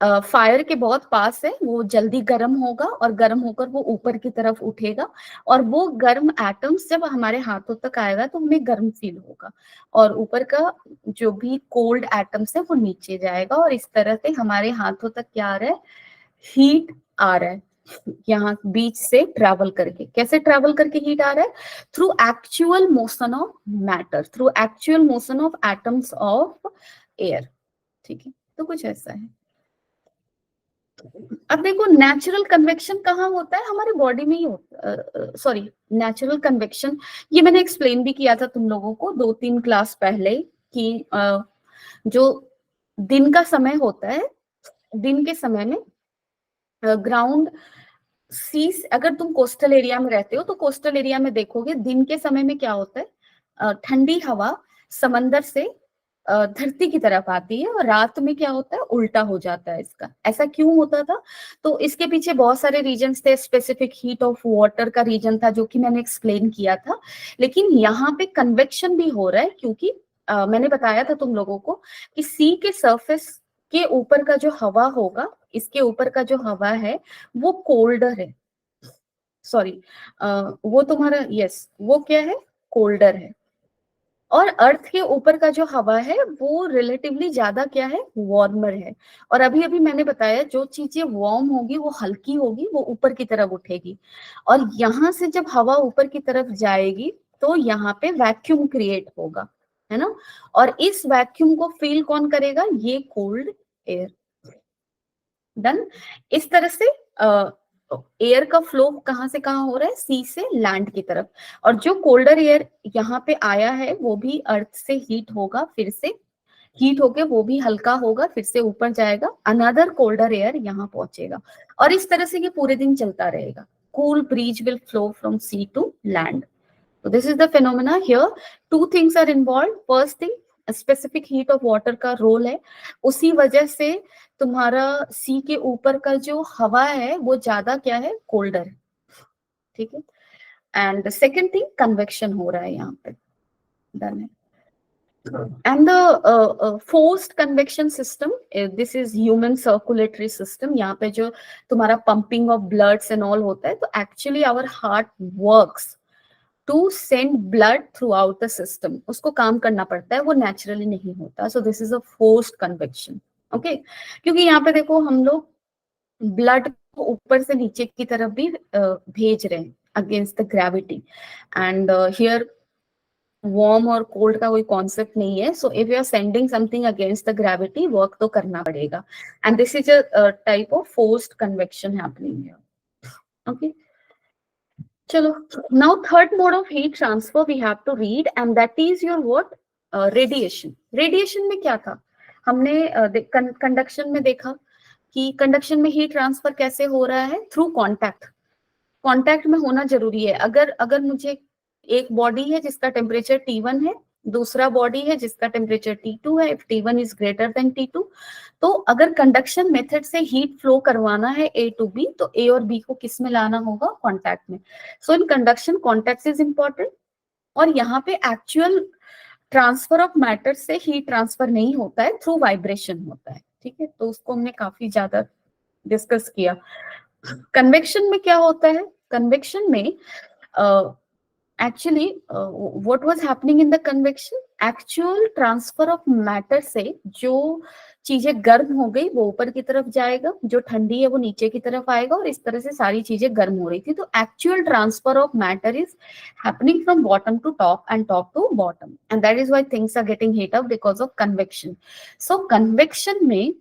Speaker 1: फायर के बहुत पास है, वो जल्दी गर्म होगा, और गर्म होकर वो ऊपर की तरफ उठेगा, और वो गर्म एटम्स जब हमारे हाथों तक आएगा तो हमें गर्म फील होगा, और ऊपर का जो भी कोल्ड एटम्स है वो नीचे जाएगा, और इस तरह से हमारे हाथों तक क्या आ रहा है, हीट आ रहा है। यहाँ बीच से ट्रैवल करके, कैसे ट्रैवल करके हीट आ रहा है? Through actual motion of matter, through actual motion of atoms of air. ठीक है, तो कुछ ऐसा है। अब देखो नेचुरल कन्वेक्शन कहाँ होता है? हमारे बॉडी में ही होता, सॉरी, नेचुरल कन्वेक्शन ये मैंने एक्सप्लेन भी किया था तुम लोगों को 2-3 क्लास पहले कि जो दिन का समय होता है, दिन के समय में ग्राउंड सी, अगर तुम कोस्टल एरिया में रहते हो तो कोस्टल एरिया में देखोगे दिन के समय में क्या होता है, ठंडी हवा समंदर से धरती की तरफ आती है, और रात में क्या होता है, उल्टा हो जाता है इसका। ऐसा क्यों होता था? तो इसके पीछे बहुत सारे रीजंस थे। स्पेसिफिक हीट ऑफ वाटर का रीजन था जो कि मैंने एक्सप्लेन किया था, लेकिन यहाँ पे कन्वेक्शन भी हो रहा है क्योंकि मैंने बताया था तुम लोगों को कि सी के सरफेस के ऊपर का जो हवा होगा, इसके ऊपर का जो हवा है वो कोल्डर है, सॉरी, वो तुम्हारा, यस, वो क्या है, कोल्डर है। और अर्थ के ऊपर का जो हवा है वो रिलेटिवली ज्यादा क्या है, वार्मर है। और अभी अभी मैंने बताया जो चीजें वार्म होगी वो हल्की होगी, वो ऊपर की तरफ उठेगी, और यहाँ से जब हवा ऊपर की तरफ जाएगी तो यहाँ पे वैक्यूम क्रिएट होगा, है ना? और इस वैक्यूम को फील कौन करेगा? ये कोल्ड एयर। डन। इस तरह से एयर का फ्लो कहाँ से कहाँ हो रहा है? सी से लैंड की तरफ। और जो कोल्डर एयर यहाँ पे आया है वो भी अर्थ से हीट होगा, फिर से हीट होके वो भी हल्का होगा, फिर से ऊपर जाएगा, अनदर कोल्डर एयर यहाँ पहुंचेगा, और इस तरह से ये पूरे दिन चलता रहेगा। Cool breeze will flow from sea to land. So this is the phenomena here. Two things are involved. First thing, specific heat of water का रोल है, उसी वजह से तुम्हारा सी के ऊपर का जो हवा है वो ज्यादा क्या है, कोल्डर है। ठीक है। एंड सेकेंड थिंग, कन्वेक्शन हो रहा है यहाँ पे। डन है। And the forced convection system, this is human circulatory system. यहाँ पे जो तुम्हारा pumping of bloods and all होता है, तो actually our heart works to send blood throughout the system. उसको काम करना पड़ता है, वो naturally नहीं होता. So this is a forced convection. Okay? क्योंकि यहाँ पे देखो हम लोग ब्लड को ऊपर से नीचे की तरफ भी भेज रहे हैं against the gravity, and here warm और कोल्ड का कोई कॉन्सेप्ट नहीं है। So if you are sending something against the gravity, work तो करना पड़ेगा, and this is a type of forced convection happening here. Okay, चलो, now third mode of heat transfer we have to read, and that is your what, radiation. Radiation में क्या था? हमने conduction में देखा कि कंडक्शन में हीट ट्रांसफर कैसे हो रहा है, थ्रू कांटेक्ट। कांटेक्ट में होना जरूरी है। अगर अगर मुझे एक बॉडी है जिसका टेम्परेचर T1 है, दूसरा बॉडी है जिसका टेम्परेचर T2 है, if T1 is greater than T2, तो अगर कंडक्शन मेथड से हीट फ्लो करवाना है A टू B, तो A और B को किस में लाना होगा? कांटेक्ट में। So in conduction contact is important, और यहाँ पे एक्चुअल ट्रांसफर ऑफ मैटर से हीट ट्रांसफर नहीं होता है, थ्रू वाइब्रेशन होता है। ठीक है, तो उसको हमने काफी ज्यादा डिस्कस किया। कन्वेक्शन में क्या होता है? कन्वेक्शन में actually what was happening in the convection, actual transfer of matter से जो चीजें गर्म हो गई वो ऊपर की तरफ जाएगा, जो ठंडी है वो नीचे की तरफ आएगा, और इस तरह से सारी चीजें गर्म हो रही थी। तो actual transfer of matter is happening from bottom to top and top to bottom, and that is why things are getting heat up because of convection. So convection में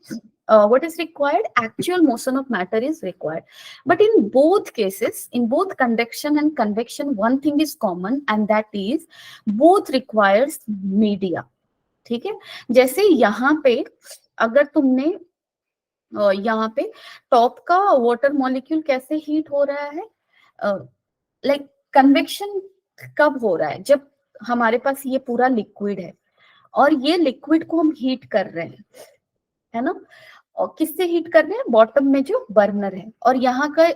Speaker 1: what is required? Actual motion of matter is required. But in both cases, in both conduction and convection, one thing is common, and that is both requires media. ठीक है, जैसे यहाँ पे अगर तुमने यहाँ पे टॉप का वाटर मॉलिक्यूल कैसे हीट हो रहा है, लाइक कन्वेक्शन कब हो रहा है? जब हमारे पास ये पूरा लिक्विड है और ये लिक्विड को हम हीट कर रहे हैं, है ना? और किससे हीट कर रहे हैं? बॉटम में जो बर्नर है, और यहाँ का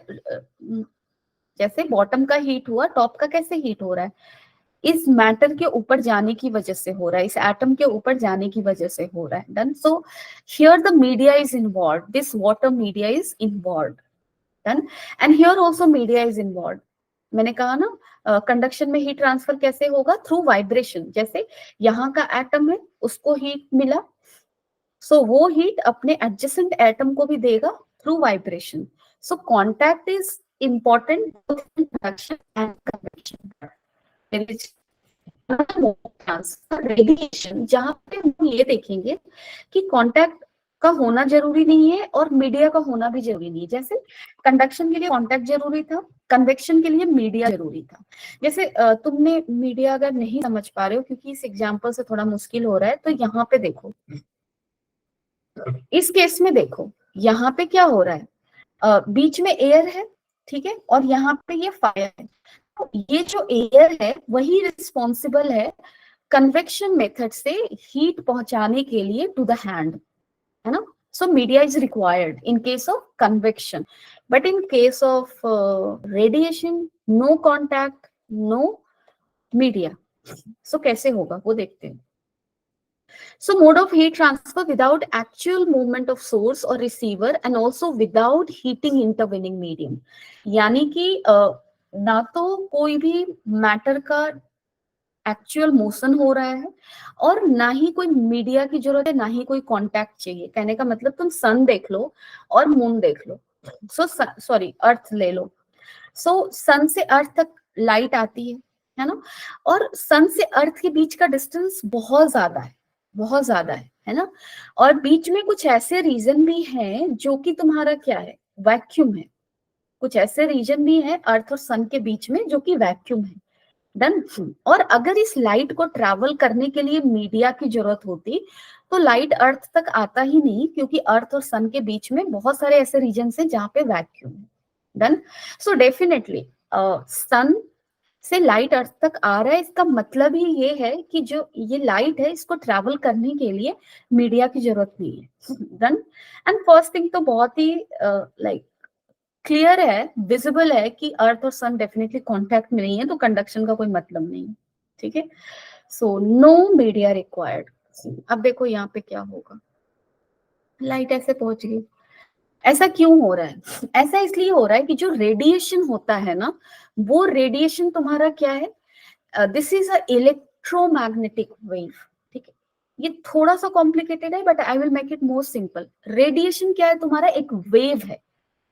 Speaker 1: जैसे बॉटम का हीट हुआ, टॉप का कैसे हीट हो रहा है? इस मैटर के ऊपर जाने की वजह से हो रहा है, इस एटम के ऊपर जाने की वजह से हो रहा है। Done. So here the media is involve, this water media is involve. Done. And here also media is involve. मैंने कहा ना कंडक्शन में हीट ट्रांसफर कैसे होगा? Through vibration. जैसे यहाँ का एटम है, उसको हीट मिला, सो वो हीट अपने एडजेसेंट एटम को भी देगा through vibration. So contact is important both in conduction and convection. There is radiation जहां पे हम ये देखेंगे कि कांटेक्ट का होना जरूरी नहीं है और मीडिया का होना भी जरूरी नहीं है। जैसे कंडक्शन के लिए कांटेक्ट जरूरी था, कन्वेक्शन के लिए मीडिया जरूरी था। जैसे तुमने मीडिया अगर नहीं समझ पा रहे हो क्योंकि इस एग्जांपल से थोड़ा मुश्किल हो रहा है, तो यहाँ पे देखो, इस केस में देखो यहाँ पे क्या हो रहा है, बीच में एयर है, ठीक है, और यहाँ पे ये फायर है। तो ये जो एयर है वही रिस्पॉन्सिबल है कन्वेक्शन मेथड से हीट पहुंचाने के लिए टू द हैंड, है ना। So media is required in case of convection, but in case of radiation no contact, no media. So कैसे होगा वो देखते हैं। So mode of heat transfer without actual movement of source or receiver and also without heating intervening medium, यानी कि ना तो कोई भी मैटर का एक्चुअल मोशन हो रहा है और ना ही कोई मीडिया की जरूरत है, ना ही कोई कांटेक्ट चाहिए। कहने का मतलब तुम सन देख लो और मून देख लो, सॉरी अर्थ ले लो। सो सन से अर्थ तक लाइट आती है ना, और सन से अर्थ के बीच का डिस्टेंस बहुत ज्यादा है, बहुत ज्यादा है ना। और बीच में कुछ ऐसे रीजन भी हैं जो कि तुम्हारा क्या है, वैक्यूम है। कुछ ऐसे रीजन भी है अर्थ और सन के बीच में जो कि वैक्यूम है। डन। और अगर इस लाइट को ट्रैवल करने के लिए मीडिया की जरूरत होती तो लाइट अर्थ तक आता ही नहीं, क्योंकि अर्थ और सन के बीच में बहुत सारे ऐसे रीजन हैं जहां पे वैक्यूम है। डन। सो डेफिनेटली सन से लाइट अर्थ तक आ रहा है, इसका मतलब ही ये है कि जो ये लाइट है इसको ट्रैवल करने के लिए मीडिया की जरूरत नहीं है। डन। एंड फर्स्ट थिंग तो बहुत ही लाइक क्लियर है, विजिबल है कि अर्थ और सन डेफिनेटली कांटेक्ट में नहीं है, तो कंडक्शन का कोई मतलब नहीं है, ठीक है। So no media required. अब देखो यहाँ पे क्या होगा, लाइट ऐसे पहुंच गई। ऐसा क्यों हो रहा है? ऐसा इसलिए हो रहा है कि जो रेडिएशन होता है ना, वो रेडिएशन तुम्हारा क्या है, this is a electromagnetic wave, ठीक है। ये थोड़ा सा कॉम्प्लिकेटेड है but I will make it more simple. Radiation क्या है तुम्हारा, एक वेव है।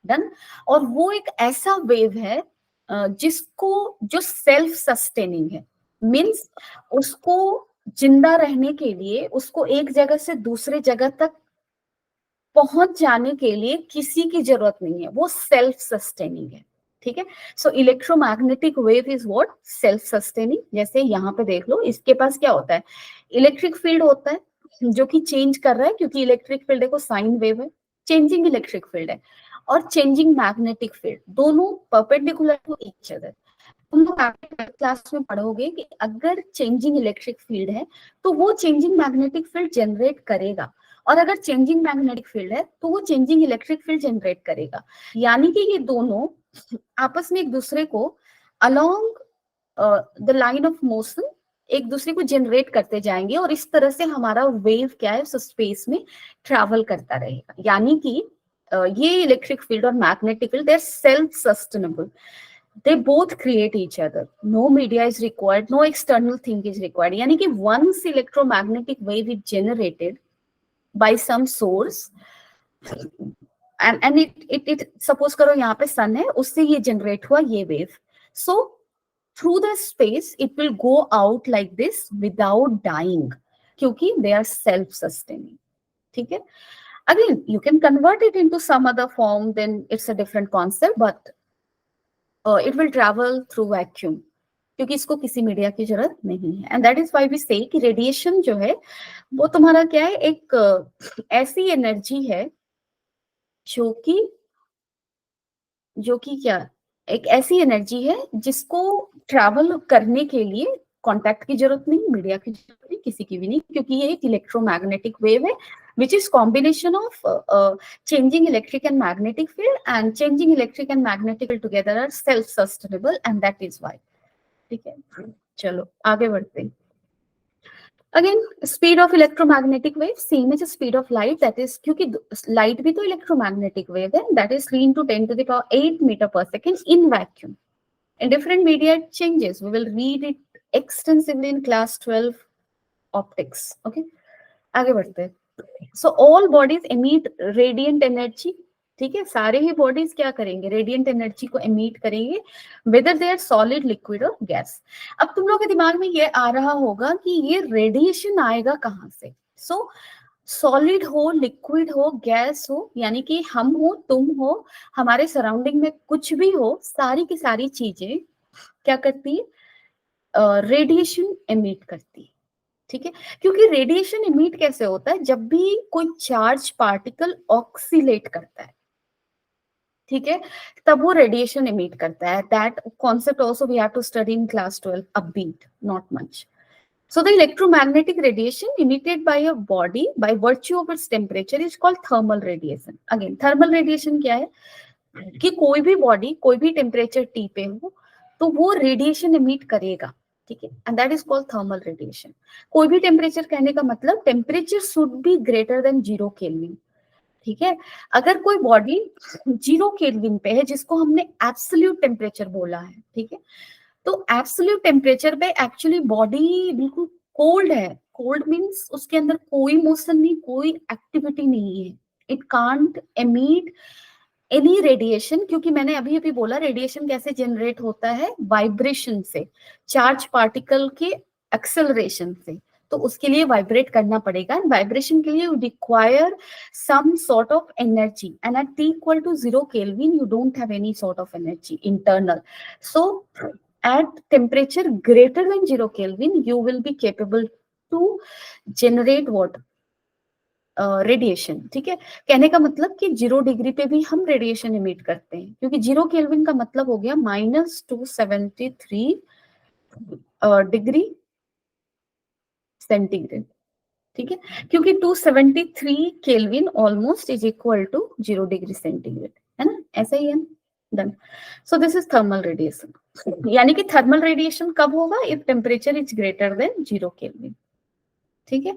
Speaker 1: डन। और वो एक ऐसा वेव है जिसको, जो सेल्फ सस्टेनिंग है, मीन्स उसको जिंदा रहने के लिए, उसको एक जगह से दूसरे जगह तक पहुंच जाने के लिए किसी की जरूरत नहीं है, वो सेल्फ सस्टेनिंग है, ठीक है। So electromagnetic wave is what, self sustaining. जैसे यहाँ पे देख लो, इसके पास क्या होता है, इलेक्ट्रिक फील्ड होता है जो कि चेंज कर रहा है, क्योंकि इलेक्ट्रिक फील्ड देखो साइन वेव है, चेंजिंग इलेक्ट्रिक फील्ड है, और चेंजिंग मैग्नेटिक फील्ड, दोनों परपेंडिकुलर टू ईच अदर। तुम लोग आगे क्लास में पढ़ोगे कि अगर चेंजिंग इलेक्ट्रिक फील्ड है तो वो चेंजिंग मैग्नेटिक फील्ड जनरेट करेगा, और अगर चेंजिंग मैग्नेटिक फील्ड है तो वो चेंजिंग इलेक्ट्रिक फील्ड जनरेट करेगा। यानी कि ये दोनों आपस में एक दूसरे को along the line of motion एक दूसरे को जनरेट करते जाएंगे, और इस तरह से हमारा वेव क्या है, स्पेस में ट्रैवल करता रहेगा। यानी कि ये इलेक्ट्रिक फील्ड और magnetic field, they are self sustainable, they both create each other, no media is required, no external thing is required। यानी कि once electromagnetic wave is generated by some source and it suppose करो यहाँ पे sun है, उससे ये generate हुआ ये wave, so through the space it will go out like this without dying, क्योंकि they are self sustaining, ठीक है। Again you can convert it into some other form, then it's a different concept, but it will travel through vacuum, क्योंकि इसको किसी media की जरूरत नहीं है। And that is why we say कि रेडिएशन जो है वो तुम्हारा क्या है, एक ऐसी एनर्जी है जो कि क्या, एक ऐसी एनर्जी है जिसको ट्रैवल करने के लिए कांटेक्ट की जरूरत नहीं, मीडिया की जरूरत नहीं, किसी की भी नहीं, क्योंकि ये एक इलेक्ट्रोमैग्नेटिक वेव है which is combination of changing electric and magnetic field, and changing electric and magnetic field together are self sustainable, and that is why, ठीक है। चलो आगे बढ़ते हैं। Again speed of electromagnetic wave same as speed of light, that is, क्योंकि light भी तो electromagnetic wave है, that is 3 to 10 to the power 8 meter per second in vacuum. In different media it changes, we will read it extensively in class 12 optics, okay। आगे बढ़ते हैं। So all bodies emit radiant energy, ठीक है, सारे ही bodies क्या करेंगे, radiant energy को emit करेंगे, whether they are solid, liquid और गैस। अब तुम लोग के दिमाग में ये आ रहा होगा कि ये रेडिएशन आएगा कहाँ से। सो सॉलिड हो, लिक्विड हो, गैस हो, यानी कि हम हो, तुम हो, हमारे सराउंडिंग में कुछ भी हो, सारी की सारी चीजें क्या करती है, रेडिएशन एमिट करती है। ठीक है, क्योंकि रेडिएशन इमिट कैसे होता है, जब भी कोई चार्ज पार्टिकल ऑक्सीलेट करता है, ठीक है, तब वो रेडिएशन इमिट करता है। That concept also we have to study in class 12 a bit, not much. So the electromagnetic radiation emitted by a body by virtue of its temperature is called thermal radiation. Again, thermal radiation क्या है कि कोई भी body कोई भी temperature T पे हो तो वो रेडिएशन इमिट करेगा, ठीक है, and that is called thermal radiation. कोई भी टेम्परेचर कहने का मतलब temperature should be greater than 0 kelvin. ठीक है, अगर कोई बॉडी 0 केल्विन पे है जिसको हमने एब्सोल्यूट टेम्परेचर बोला है, ठीक है, तो एब्सोल्यूट टेम्परेचर पे एक्चुअली बॉडी बिल्कुल कोल्ड है. कोल्ड मींस उसके अंदर कोई मोशन नहीं, कोई एक्टिविटी नहीं है. It can't emit any radiation, क्योंकि मैंने अभी अभी बोला रेडिएशन कैसे जनरेट होता है, वाइब्रेशन से, चार्ज पार्टिकल के एक्सेलरेशन से. तो उसके लिए वाइब्रेट करना पड़ेगा, एंड वाइब्रेशन के लिए you require some sort of energy, and at T equal to 0 Kelvin you don't have any sort of energy internal. So at temperature greater than 0 Kelvin you will be capable to generate what, radiation. ठीक है, कहने का मतलब कि 0 degree पे भी हम radiation emit करते हैं, क्योंकि 0 केल्विन का मतलब हो गया -273 डिग्री सेंटीग्रेड. ठीक है, क्योंकि 273 kelvin almost is equal to 0 degree centigrade, है ना, ऐसा ही है. Done. So this is thermal radiation. यानी कि थर्मल रेडिएशन कब होगा, if temperature is greater than 0 kelvin. ठीक है,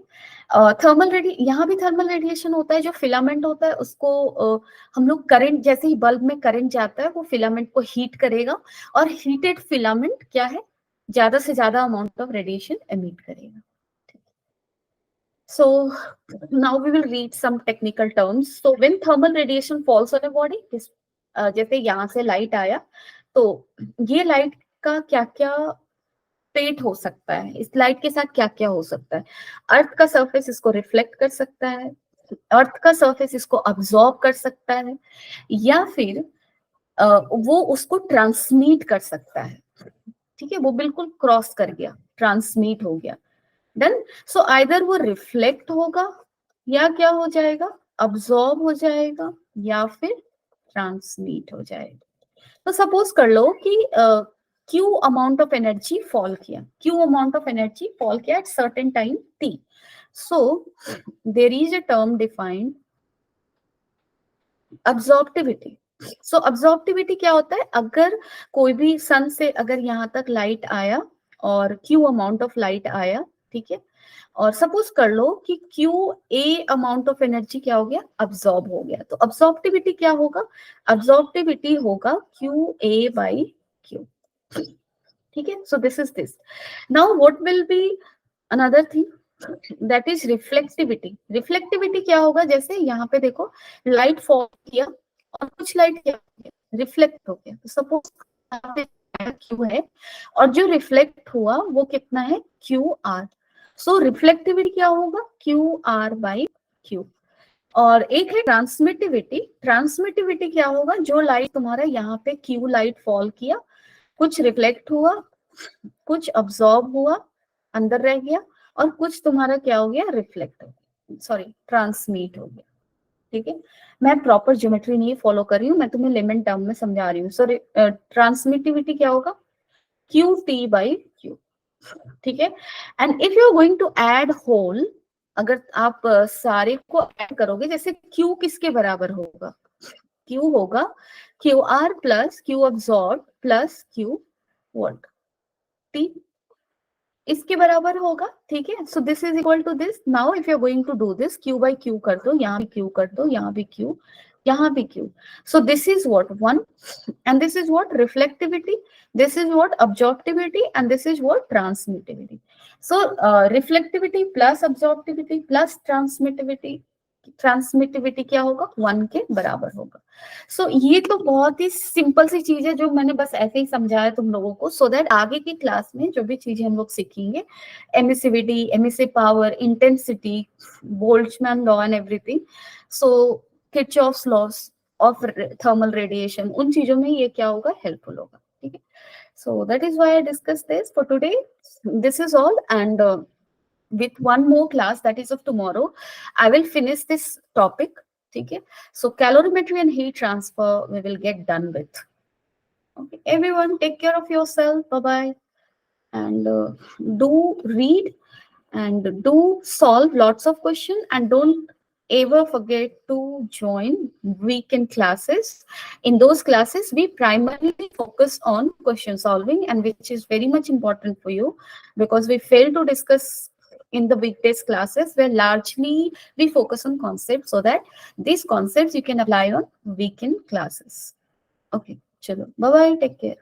Speaker 1: थर्मल यहाँ भी थर्मल रेडिएशन होता है. जो फिलामेंट होता है उसको हम लोग करंट, जैसे ही बल्ब में करंट जाता है वो फिलामेंट को हीट करेगा, और हीटेड फिलामेंट क्या है, ज्यादा से ज्यादा अमाउंट ऑफ रेडिएशन एमिट करेगा. So now we will read some technical terms. So when thermal radiation falls on a body, जैसे यहाँ से लाइट आया, तो ये लाइट का क्या क्या फेट हो सकता है, इस लाइट के साथ क्या क्या हो सकता है. अर्थ का सरफेस इसको रिफ्लेक्ट कर सकता है, अर्थ का सरफेस इसको अब्सॉर्ब कर सकता है, या फिर वो उसको ट्रांसमिट कर सकता है. ठीक है, वो बिल्कुल क्रॉस कर गया, ट्रांसमिट हो गया. डन. सो आइदर वो रिफ्लेक्ट होगा, या क्या हो जाएगा, अब्सॉर्ब हो जाएगा, या फिर ट्रांसमिट हो जाएगा. तो सपोज कर लो कि Q amount of energy fall किया, Q amount of energy fall किया at certain time t. So there is a term defined, absorptivity. So absorptivity क्या होता है, अगर कोई भी सन से अगर यहाँ तक लाइट आया और क्यू अमाउंट ऑफ लाइट आया, ठीक है, और सपोज कर लो कि Q A amount of energy क्या हो गया, अब्सॉर्ब हो गया, तो अब्सॉर्प्टिविटी क्या होगा, अब्सॉर्प्टिविटी होगा क्यू ए बाई क्यू. ठीक है, so this is this. Now what will be another thing, that is reflectivity. Reflectivity क्या होगा, जैसे यहाँ पे देखो लाइट फॉल किया और कुछ लाइट क्या हो गया, रिफ्लेक्ट हो गया. तो सपोज क्यू है और जो रिफ्लेक्ट हुआ वो कितना है, क्यू आर. सो रिफ्लेक्टिविटी क्या होगा, क्यू आर बाई क्यू. और एक है ट्रांसमिटिविटी. ट्रांसमिटिविटी क्या होगा, जो लाइट तुम्हारा यहाँ पे क्यू लाइट फॉल किया, कुछ रिफ्लेक्ट हुआ, कुछ अब्सॉर्ब हुआ, अंदर रह गया, और कुछ तुम्हारा क्या हो गया, रिफ्लेक्ट हो गया, सॉरी ट्रांसमिट हो गया. ठीक है, मैं प्रॉपर ज्योमेट्री नहीं फॉलो कर रही हूँ, मैं तुम्हें लेमन टर्म में समझा रही हूँ. सो ट्रांसमिटिविटी क्या होगा, क्यू टी बाई क्यू. ठीक है, and if you are going to add whole, अगर आप सारे को ऐड करोगे, जैसे क्यू किसके बराबर होगा, क्यू होगा Q R plus Q absorb plus Q what, T, इसके बराबर होगा. ठीक है, so this is equal to this. Now if you are going to do this, Q by Q कर दो, यहाँ भी क्यू कर दो, यहाँ भी क्यू, यहाँ भी Q. So this is what 1, and this is what reflectivity, this is what absorptivity, and this is what transmittivity. So reflectivity plus absorptivity plus transmittivity transmittivity क्या होगा, 1 के बराबर होगा। सो ये तो बहुत ही सिंपल सी चीज है जो मैंने बस ऐसे ही समझाया तुम लोगों को, सो दैट आगे की क्लास में जो भी चीजें हम लोग सीखेंगे, emissivity, emissive power, intensity, Boltzmann law and everything, so Kirchhoff's loss of thermal radiation, उन चीजों में ये क्या होगा, हेल्पफुल होगा। ठीक है, so that is why I discuss this for today. This is all, and with one more class, that is of tomorrow, I will finish this topic. Okay, so calorimetry and heat transfer we will get done with. Okay, everyone, take care of yourself. Bye bye, and do read and do solve lots of questions, and don't ever forget to join weekend classes. In those classes we primarily focus on question solving, and which is very much important for you, because we fail to discuss in the weekdays classes where largely we focus on concepts, so that these concepts you can apply on weekend classes. Okay, chalo, bye bye, take care.